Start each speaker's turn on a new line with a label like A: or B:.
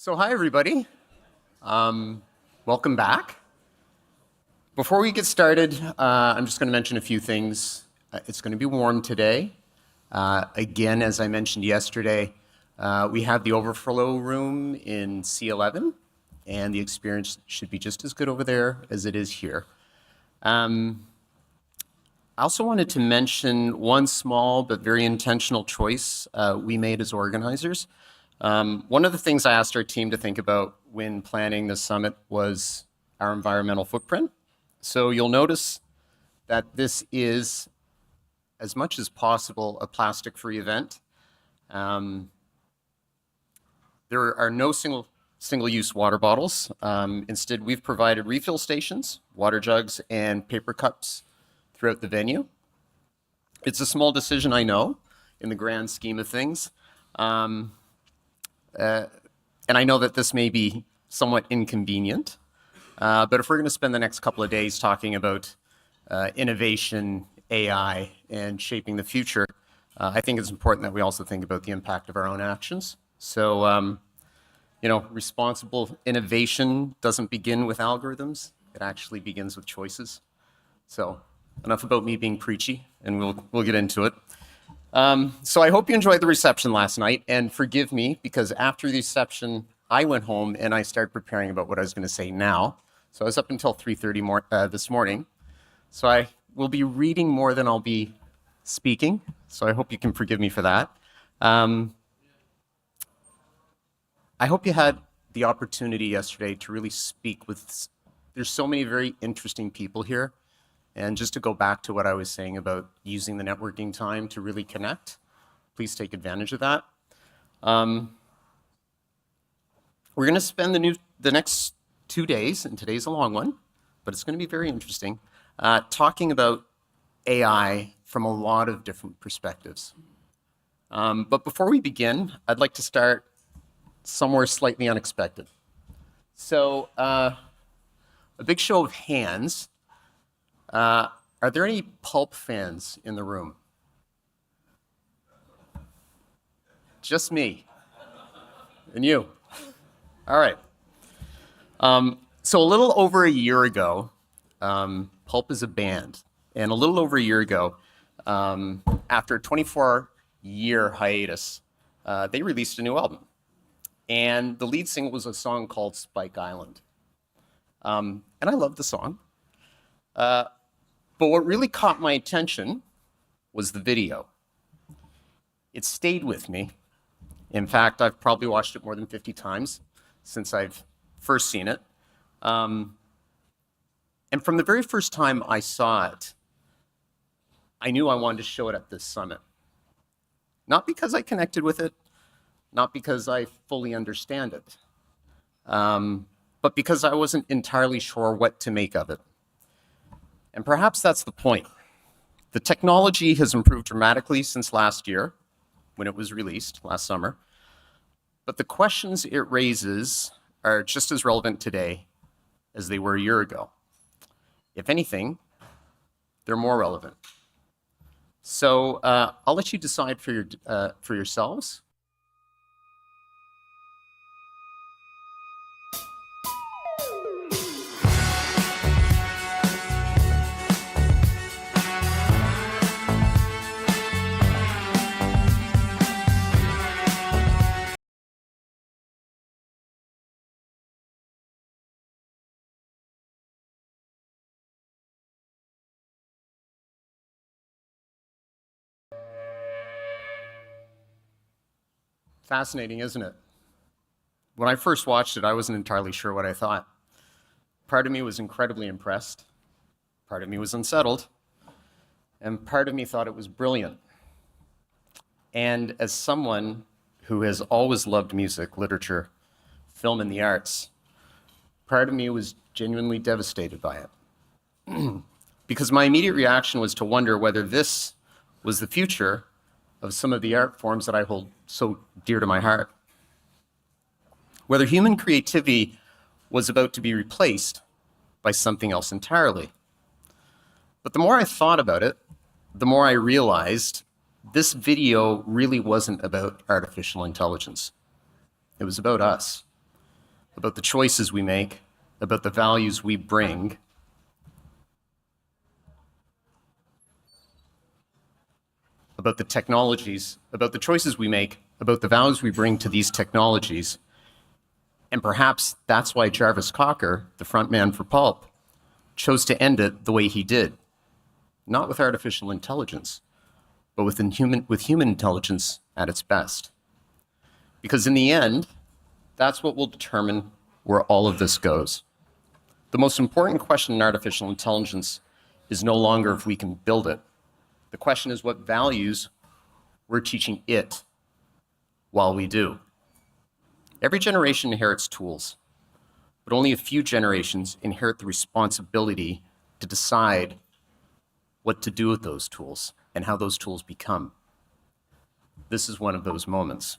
A: So hi, everybody. Welcome back. Before we get started, I'm just going to mention a few things. It's going to be warm today. Again, as I mentioned yesterday, we have the overflow room in C11, and the experience should be just as good over there as it is here. I also wanted to mention one small but very intentional choice we made as organizers. One of the things I asked our team to think about when planning the summit was our environmental footprint. So you'll notice that this is, as much as possible, a plastic-free event. There are no single-use water bottles. Instead, we've provided refill stations, water jugs, and paper cups throughout the venue. It's a small decision, I know, in the grand scheme of things. And I know that this may be somewhat inconvenient, but if we're going to spend the next couple of days talking about innovation, AI, and shaping the future, I think it's important that we also think about the impact of our own actions. So, responsible innovation doesn't begin with algorithms. It actually begins with choices. So, enough about me being preachy, and we'll get into it. So I hope you enjoyed the reception last night, and forgive me, because after the reception, I went home and I started preparing about what I was going to say now. So I was up until 3:30 this morning. So I will be reading more than I'll be speaking, so I hope you can forgive me for that. I hope you had the opportunity yesterday to really speak with, there's so many very interesting people here. And just to go back to what I was saying about using the networking time to really connect, please take advantage of that. We're going to spend the next 2 days, and today's a long one, but it's going to be very interesting, talking about AI from a lot of different perspectives. But before we begin, I'd like to start somewhere slightly unexpected. So a big show of hands. Are there any Pulp fans in the room? Just me. And you. All right. So a little over a year ago, Pulp is a band. And a little over a year ago, after a 24-year hiatus, they released a new album. And the lead single was a song called Spike Island. And I love the song. But what really caught my attention was the video. It stayed with me. In fact, I've probably watched it more than 50 times since I've first seen it. And from the very first time I saw it, I knew I wanted to show it at this summit. Not because I connected with it, not because I fully understand it, but because I wasn't entirely sure what to make of it. And perhaps that's the point. The technology has improved dramatically since last year, when it was released last summer. But the questions it raises are just as relevant today as they were a year ago. If anything, they're more relevant. So I'll let you decide for yourselves. Fascinating, isn't it? When I first watched it, I wasn't entirely sure what I thought. Part of me was incredibly impressed. Part of me was unsettled. And part of me thought it was brilliant. And as someone who has always loved music, literature, film, and the arts, part of me was genuinely devastated by it. Because my immediate reaction was to wonder whether this was the future of some of the art forms that I hold so dear to my heart. Whether human creativity was about to be replaced by something else entirely. But the more I thought about it, the more I realized this video really wasn't about artificial intelligence. It was about us. about the choices we make, about the values we bring, about the technologies, about the choices we make, about the values we bring to these technologies. And perhaps that's why Jarvis Cocker, the frontman for Pulp, chose to end it the way he did. Not with artificial intelligence, but with human intelligence at its best. Because in the end, that's what will determine where all of this goes. The most important question in artificial intelligence is no longer if we can build it. The question is what values we're teaching it while we do. Every generation inherits tools, but only a few generations inherit the responsibility to decide what to do with those tools and how those tools become. This is one of those moments.